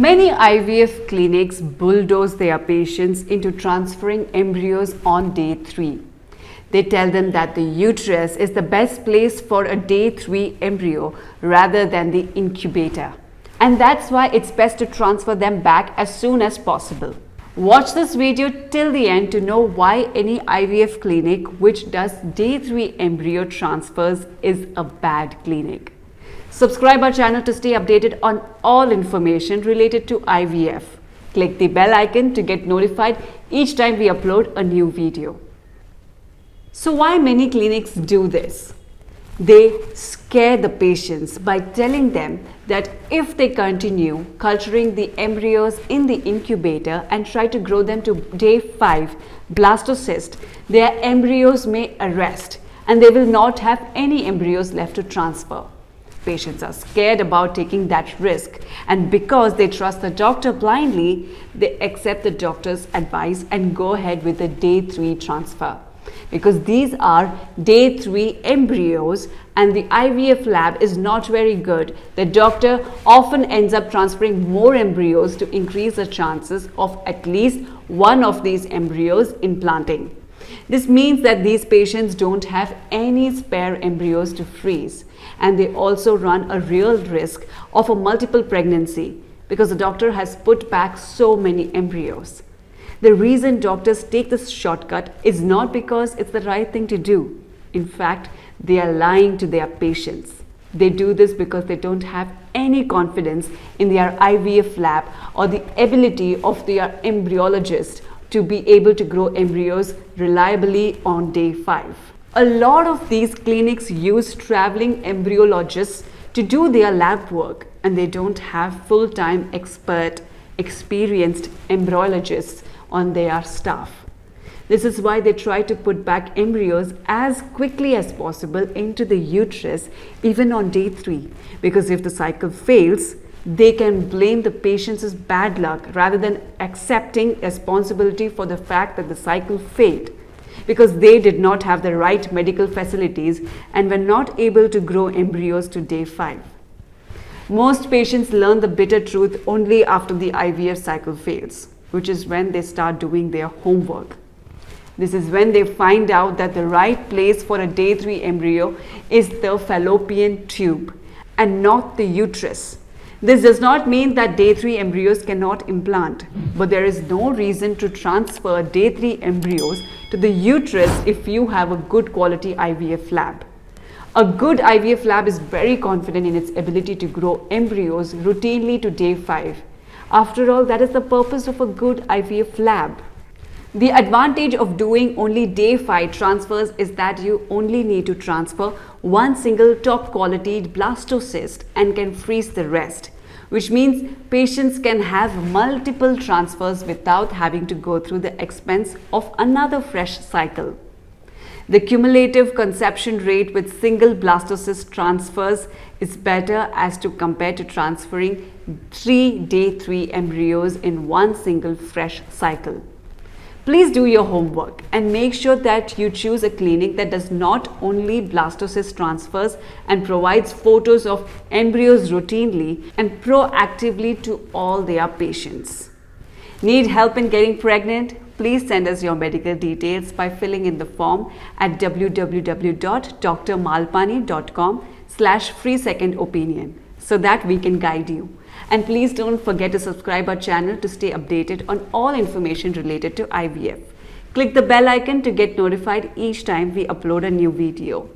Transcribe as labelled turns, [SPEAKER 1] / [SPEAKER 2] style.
[SPEAKER 1] Many IVF clinics bulldoze their patients into transferring embryos on day 3. They tell them that the uterus is the best place for a day 3 embryo rather than the incubator. And that's why it's best to transfer them back as soon as possible. Watch this video till the end to know why any IVF clinic which does day 3 embryo transfers is a bad clinic. Subscribe our channel to stay updated on all information related to IVF. Click the bell icon to get notified each time we upload a new video. So why many clinics do this? They scare the patients by telling them that if they continue culturing the embryos in the incubator and try to grow them to day 5 blastocyst, their embryos may arrest and they will not have any embryos left to transfer. Patients are scared about taking that risk, and because they trust the doctor blindly, they accept the doctor's advice and go ahead with the day 3 transfer. Because these are day 3 embryos and the IVF lab is not very good, the doctor often ends up transferring more embryos to increase the chances of at least one of these embryos implanting. This means that these patients don't have any spare embryos to freeze, and they also run a real risk of a multiple pregnancy because the doctor has put back so many embryos. The reason doctors take this shortcut is not because it's the right thing to do. In fact, they are lying to their patients. They do this because they don't have any confidence in their IVF lab or the ability of their embryologist to be able to grow embryos reliably on day 5. A lot of these clinics use traveling embryologists to do their lab work, and they don't have full-time experienced embryologists on their staff. This is why they try to put back embryos as quickly as possible into the uterus even on day 3, because if the cycle fails, they can blame the patient's bad luck rather than accepting responsibility for the fact that the cycle failed, because they did not have the right medical facilities and were not able to grow embryos to day 5. Most patients learn the bitter truth only after the IVF cycle fails, which is when they start doing their homework. This is when they find out that the right place for a day 3 embryo is the fallopian tube and not the uterus. This does not mean that day 3 embryos cannot implant, but there is no reason to transfer day 3 embryos to the uterus if you have a good quality IVF lab. A good IVF lab is very confident in its ability to grow embryos routinely to day 5. After all, that is the purpose of a good IVF lab. The advantage of doing only day 5 transfers is that you only need to transfer one single top quality blastocyst and can freeze the rest, which means patients can have multiple transfers without having to go through the expense of another fresh cycle. The cumulative conception rate with single blastocyst transfers is better as to compare to transferring 3 day 3 embryos in one single fresh cycle. Please do your homework and make sure that you choose a clinic that does not only blastocyst transfers and provides photos of embryos routinely and proactively to all their patients. Need help in getting pregnant? Please send us your medical details by filling in the form at www.drmalpani.com/free-second-opinion so that we can guide you. And please don't forget to subscribe our channel to stay updated on all information related to IVF. Click the bell icon to get notified each time we upload a new video.